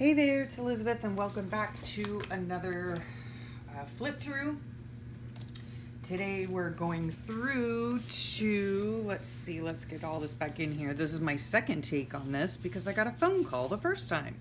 Hey there, it's Elizabeth, and welcome back to another flip through. Today we're going through to, let's get all this back in here. This is my second take on this because I got a phone call the first time.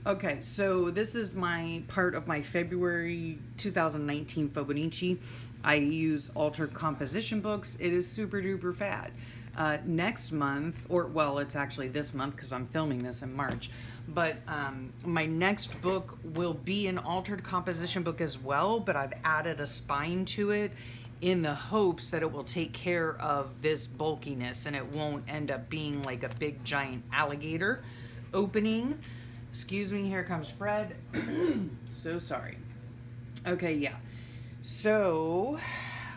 Okay, so this is my part of my February 2019 Fauxbonichi. I use altered composition books. It is super duper fad. Next month, it's actually this month because I'm filming this in March, but my next book will be an altered composition book as well, but I've added a spine to it in the hopes that it will take care of this bulkiness and it won't end up being like a big giant alligator opening. Excuse me, here comes Fred. So sorry. Okay, yeah. So,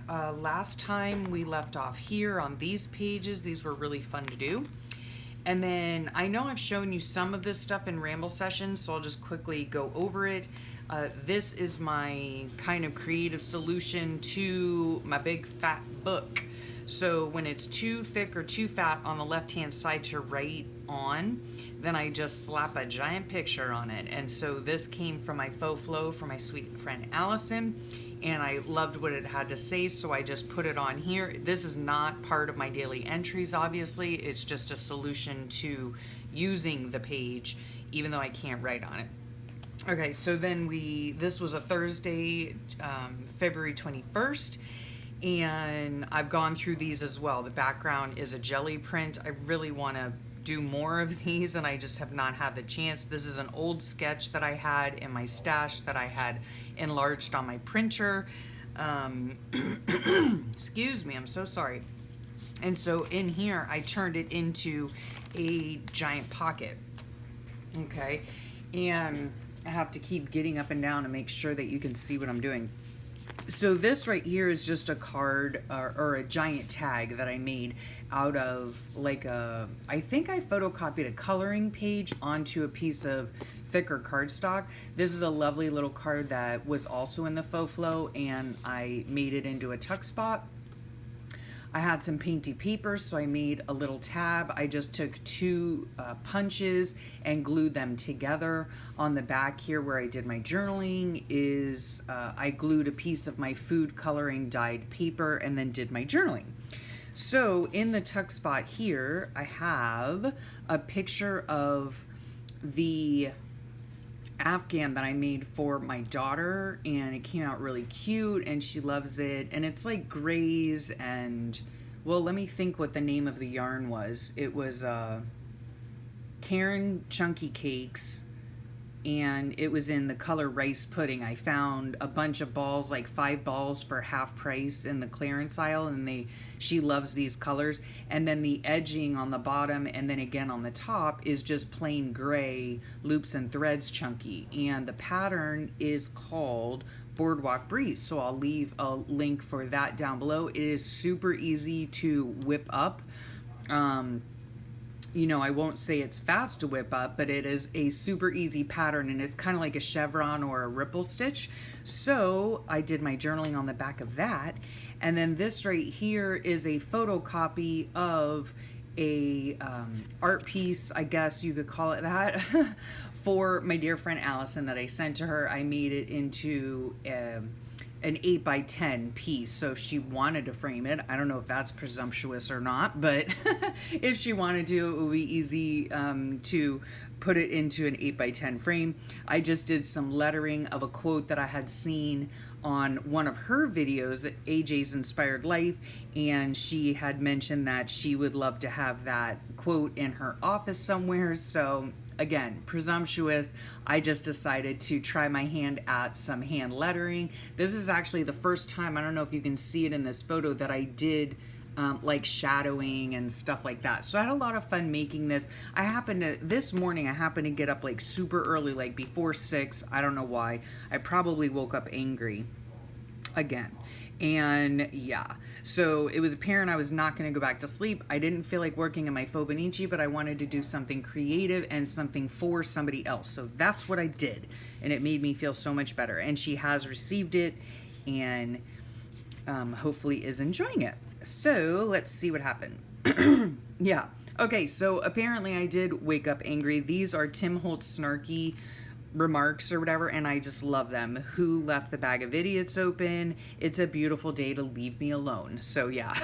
last time we left off here on these pages. These were really fun to do. And then I know I've shown you some of this stuff in ramble sessions, so I'll just quickly go over it. This is my kind of creative solution to my big fat book. So when it's too thick or too fat on the left-hand side to write on, then I just slap a giant picture on it. And so this came from my faux flow from my sweet friend Allison, and I loved what it had to say, so I just put it on here. This is not part of my daily entries, obviously. It's just a solution to using the page, even though I can't write on it. Okay, so then this was a Thursday, February 21st, and I've gone through these as well. The background is a jelly print. I really want to do more of these, and I just have not had the chance. This is an old sketch that I had in my stash that I had enlarged on my printer. Excuse me, I'm so sorry. And so in here, I turned it into a giant pocket. Okay, and I have to keep getting up and down to make sure that you can see what I'm doing. So this right here is just a card or a giant tag that I made out of I think I photocopied a coloring page onto a piece of thicker cardstock. This is a lovely little card that was also in the faux flow, and I made it into a tuck spot. I had some painty paper, so I made a little tab. I just took two punches and glued them together. On the back here where I did my journaling is I glued a piece of my food coloring dyed paper and then did my journaling. So in the tuck spot here, I have a picture of the Afghan that I made for my daughter, and it came out really cute and she loves it, and it's like grays and, well, let me think what the name of the yarn was. It was Karen Chunky Cakes, and it was in the color rice pudding. I found a bunch of balls, like 5 balls for half price in the clearance aisle, and she loves these colors. And then the edging on the bottom and then again on the top is just plain gray loops and threads chunky, and the pattern is called Boardwalk Breeze, so I'll leave a link for that down below. It is super easy to whip up. You know, I won't say it's fast to whip up, but it is a super easy pattern, and it's kind of like a chevron or a ripple stitch. So I did my journaling on the back of that. And then this right here is a photocopy of a art piece, I guess you could call it that, for my dear friend Allison that I sent to her. I made it into an 8x10 piece, so if she wanted to frame it, I don't know if that's presumptuous or not, but if she wanted to, it would be easy to put it into an 8x10 frame. I just did some lettering of a quote that I had seen on one of her videos, AJ's Inspired Life, and she had mentioned that she would love to have that quote in her office somewhere. So again, presumptuous. I just decided to try my hand at some hand lettering. This is actually the first time, I don't know if you can see it in this photo, that I did like shadowing and stuff like that. So I had a lot of fun making this. This morning I happened to get up like super early, like before 6. I don't know why. I probably woke up angry again. And yeah, so it was apparent I was not going to go back to sleep. I didn't feel like working in my Fauxbonichi, but I wanted to do something creative and something for somebody else. So that's what I did, and it made me feel so much better. And she has received it and hopefully is enjoying it. So let's see what happened. Yeah. Okay, so apparently I did wake up angry. These are Tim Holtz Snarky remarks or whatever, and I just love them. Who left the bag of idiots open? It's a beautiful day to leave me alone. So yeah.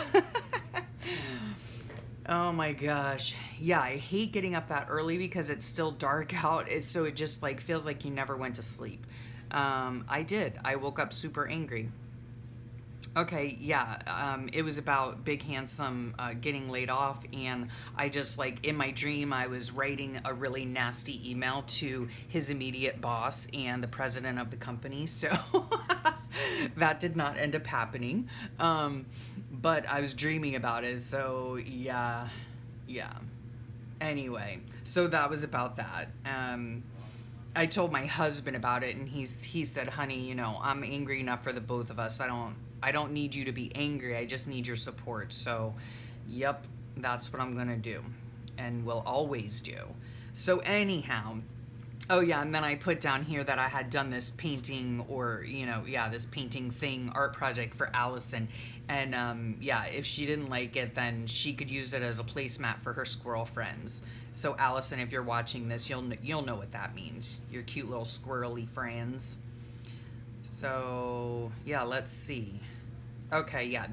Oh my gosh. Yeah, I hate getting up that early because it's still dark out. So it just like feels like you never went to sleep. I did. I woke up super angry. Okay, yeah, it was about Big Handsome getting laid off, and I just, like, in my dream, I was writing a really nasty email to his immediate boss and the president of the company, so that did not end up happening, but I was dreaming about it, so yeah. Anyway, so that was about that. I told my husband about it, and he said, "Honey, you know, I'm angry enough for the both of us. I don't need you to be angry. I just need your support." So, yep, that's what I'm gonna do, and will always do. So anyhow, oh yeah, and then I put down here that I had done this painting, or this painting thing, art project for Allison, and yeah, if she didn't like it, then she could use it as a placemat for her squirrel friends. So Allison, if you're watching this, you'll know what that means. Your cute little squirrely friends. So yeah, let's see. Okay, yeah,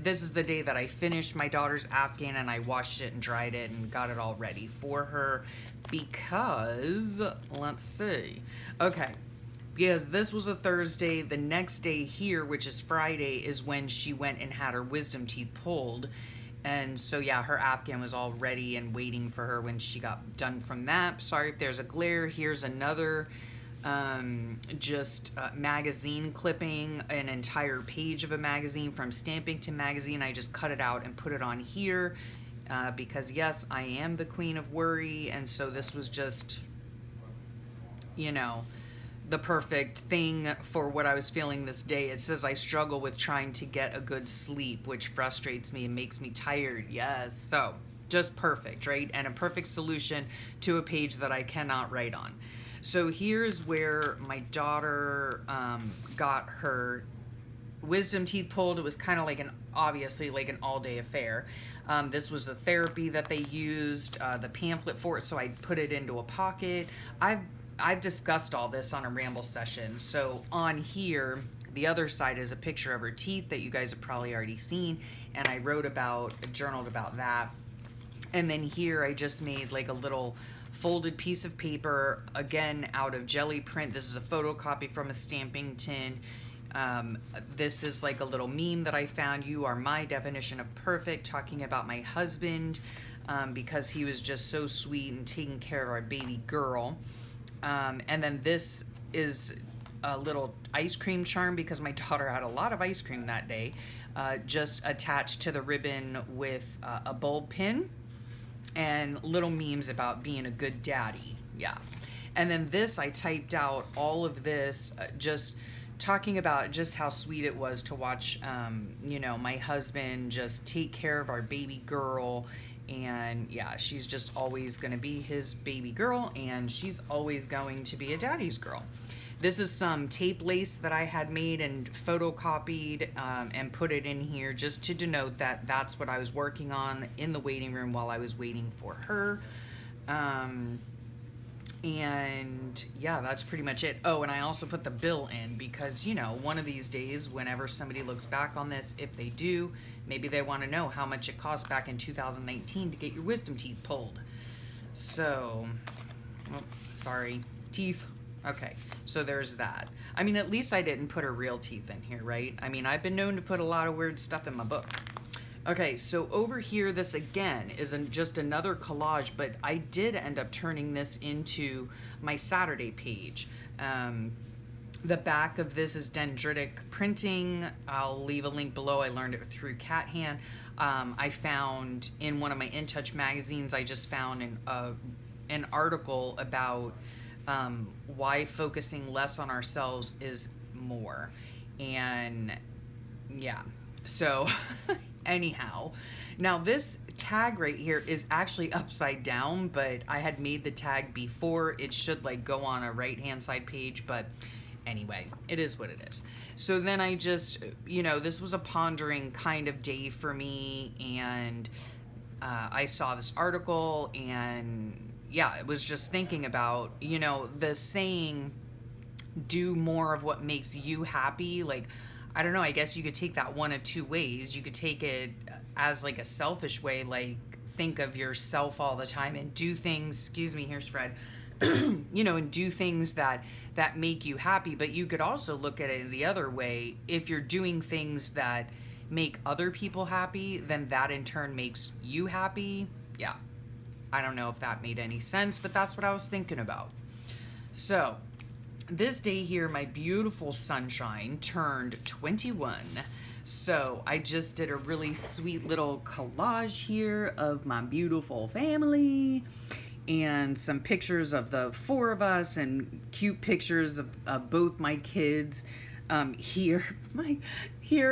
this is the day that I finished my daughter's Afghan, and I washed it and dried it and got it all ready for her because, let's see. Okay, because this was a Thursday. The next day here, which is Friday, is when she went and had her wisdom teeth pulled. And so, yeah, her Afghan was all ready and waiting for her when she got done from that. Sorry if there's a glare. Here's another magazine clipping, an entire page of a magazine from Stampington Magazine. I just cut it out and put it on here because, yes, I am the queen of worry. And so this was just, the perfect thing for what I was feeling this day. It says I struggle with trying to get a good sleep, which frustrates me and makes me tired. Yes. So just perfect, right? And a perfect solution to a page that I cannot write on. So here's where my daughter got her wisdom teeth pulled. It was kind of like obviously like an all-day affair. This was the therapy that they used, the pamphlet for it, so I put it into a pocket. I've discussed all this on a ramble session. So on here, the other side is a picture of her teeth that you guys have probably already seen, and I journaled about that. And then here I just made like a little folded piece of paper, again out of jelly print. This is a photocopy from a stamping tin. This is like a little meme that I found. You are my definition of perfect, talking about my husband because he was just so sweet and taking care of our baby girl. And then this is a little ice cream charm because my daughter had a lot of ice cream that day, just attached to the ribbon with a bulb pin and little memes about being a good daddy. Yeah. And then this, I typed out all of this, just talking about just how sweet it was to watch, my husband just take care of our baby girl. And yeah, she's just always going to be his baby girl, and she's always going to be a daddy's girl. This is some tape lace that I had made and photocopied and put it in here just to denote that that's what I was working on in the waiting room while I was waiting for her. And yeah, that's pretty much it. Oh, and I also put the bill in because, one of these days, whenever somebody looks back on this, if they do, maybe they want to know how much it cost back in 2019 to get your wisdom teeth pulled. So, sorry, teeth. Okay, so there's that. I mean, at least I didn't put her real teeth in here, right? I mean, I've been known to put a lot of weird stuff in my book. Okay, so over here, this again is just another collage, but I did end up turning this into my Saturday page. The back of this is dendritic printing. I'll leave a link below. I learned it through Cat Hand. I found in one of my In Touch magazines, I just found an article about why focusing less on ourselves is more. And yeah, so anyhow, now this tag right here is actually upside down, but I had made the tag before. It should like go on a right hand side page, but anyway, it is what it is. So then I just, this was a pondering kind of day for me, and I saw this article, and yeah, it was just thinking about, you know, the saying, do more of what makes you happy. Like, I don't know, I guess you could take that one of two ways. You could take it as like a selfish way, like think of yourself all the time and do things, excuse me, here's Fred, you know, and do things that make you happy. But you could also look at it the other way. If you're doing things that make other people happy, then that in turn makes you happy. Yeah. I don't know if that made any sense, but that's what I was thinking about. So, this day here, my beautiful sunshine turned 21. So I just did a really sweet little collage here of my beautiful family and some pictures of the four of us and cute pictures of both my kids. Here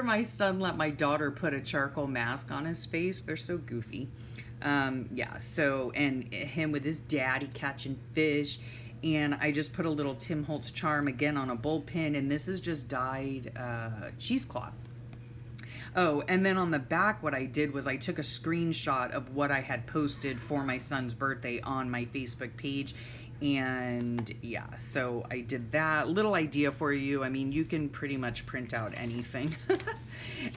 my son let my daughter put a charcoal mask on his face. They're so goofy. Yeah, so, and him with his daddy catching fish. And I just put a little Tim Holtz charm again on a bullpen, and this is just dyed cheesecloth. Oh, and then on the back, what I did was I took a screenshot of what I had posted for my son's birthday on my Facebook page. And yeah, so I did that little idea for you. I mean, you can pretty much print out anything.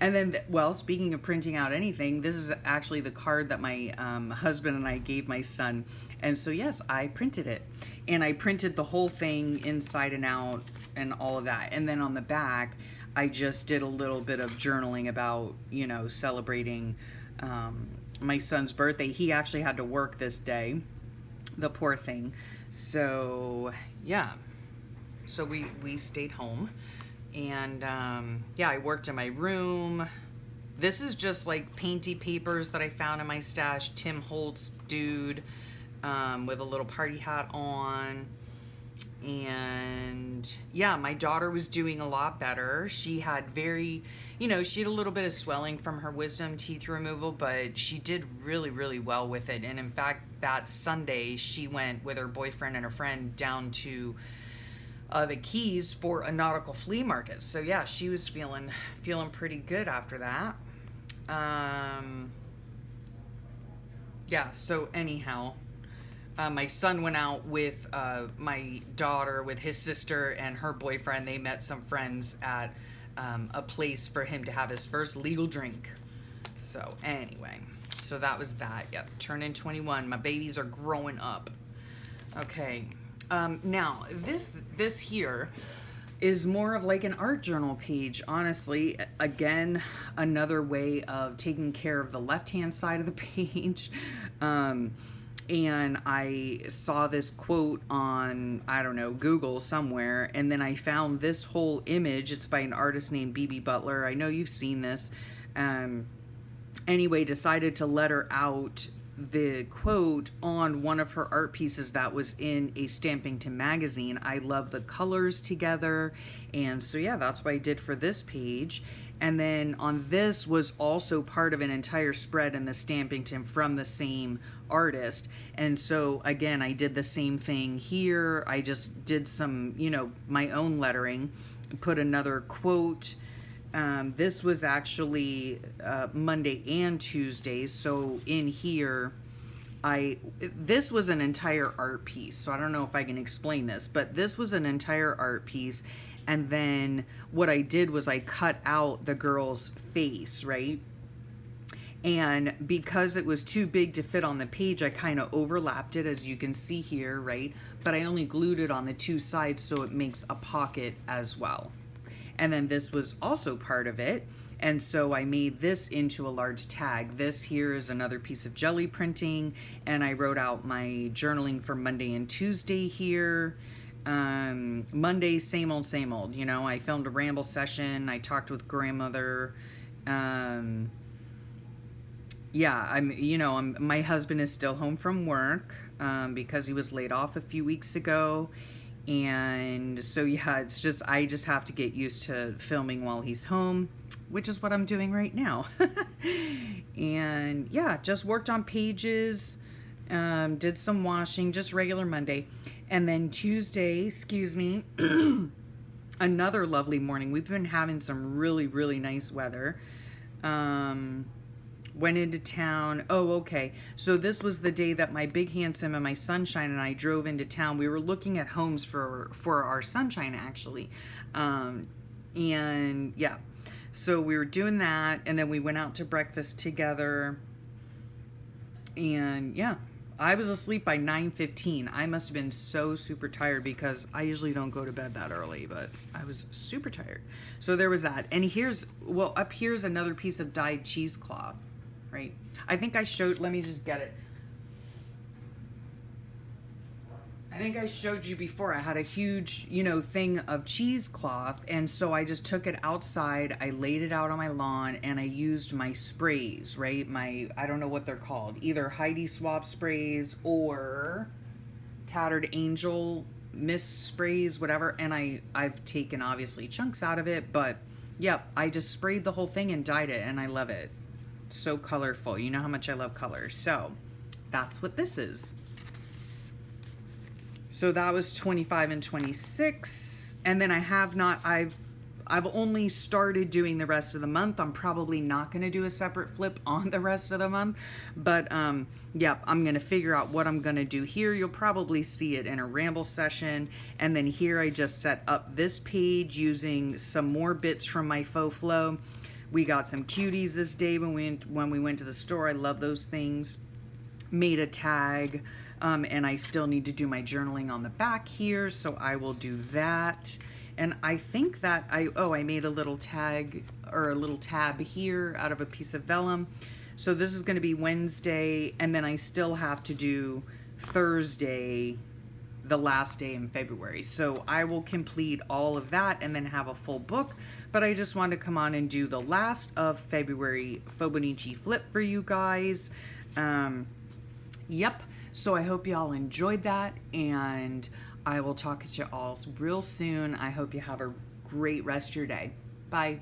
And then, well, speaking of printing out anything, this is actually the card that my husband and I gave my son. And so, yes, I printed it. And I printed the whole thing inside and out and all of that. And then on the back, I just did a little bit of journaling about, you know, celebrating my son's birthday. He actually had to work this day, the poor thing. So, yeah. So we stayed home. And, yeah, I worked in my room. This is just like painty papers that I found in my stash. Tim Holtz dude. With a little party hat on. And yeah, my daughter was doing a lot better. She had she had a little bit of swelling from her wisdom teeth removal, but she did really, really well with it. And in fact, that Sunday, she went with her boyfriend and a friend down to the Keys for a nautical flea market. So yeah, she was feeling pretty good after that. Yeah, so anyhow, my son went out with my daughter, with his sister and her boyfriend. They met some friends at a place for him to have his first legal drink. So anyway, so that was that. Yep, turning 21. My babies are growing up. Okay, now this here is more of like an art journal page, honestly. Again, another way of taking care of the left-hand side of the page. And I saw this quote on, I don't know, Google somewhere, and then I found this whole image. It's by an artist named B.B. Butler. I know you've seen this. Anyway, decided to letter out the quote on one of her art pieces that was in a Stampington magazine. I love the colors together, and so yeah, that's what I did for this page. And then on this was also part of an entire spread in the Stampington from the same artist. And so again, I did the same thing here. I just did some, my own lettering, put another quote. This was actually Monday and Tuesday. So in here, this was an entire art piece. So I don't know if I can explain this, but this was an entire art piece. And then what I did was I cut out the girl's face, right? And because it was too big to fit on the page, I kind of overlapped it, as you can see here, right? But I only glued it on the two sides so it makes a pocket as well. And then this was also part of it. And so I made this into a large tag. This here is another piece of jelly printing. And I wrote out my journaling for Monday and Tuesday here. Monday, same old, I filmed a ramble session. I talked with grandmother. Yeah, my husband is still home from work, because he was laid off a few weeks ago. And so, yeah, I just have to get used to filming while he's home, which is what I'm doing right now. And yeah, just worked on pages, did some washing, just regular Monday. And then Tuesday, another lovely morning. We've been having some really, really nice weather. Went into town. Oh, okay. So this was the day that my Big Handsome and my Sunshine and I drove into town. We were looking at homes for our Sunshine, actually. And yeah, so we were doing that, and then we went out to breakfast together. And yeah, I was asleep by 9:15. I must have been so super tired because I usually don't go to bed that early, but I was super tired. So there was that. And up here's another piece of dyed cheesecloth, right? I think I showed, let me just get it. I think I showed you before, I had a huge, thing of cheesecloth, and so I just took it outside, I laid it out on my lawn, and I used my sprays, right? I don't know what they're called, either Heidi Swapp sprays or Tattered Angel mist sprays, whatever, and I've taken, obviously, chunks out of it, but, yep, I just sprayed the whole thing and dyed it, and I love it. So colorful. You know how much I love colors. So, that's what this is. So that was 25 and 26. And then I've only started doing the rest of the month. I'm probably not going to do a separate flip on the rest of the month. But, yeah, I'm going to figure out what I'm going to do here. You'll probably see it in a ramble session. And then here I just set up this page using some more bits from my Faux Flow. We got some cuties this day when we went to the store. I love those things. Made a tag. And I still need to do my journaling on the back here, so I will do that. And I think that I made a little tag or a little tab here out of a piece of vellum. So this is going to be Wednesday, and then I still have to do Thursday, the last day in February. So I will complete all of that and then have a full book. But I just wanted to come on and do the last of February Fauxbonichi flip for you guys. Yep. So I hope y'all enjoyed that, and I will talk to you all real soon. I hope you have a great rest of your day. Bye.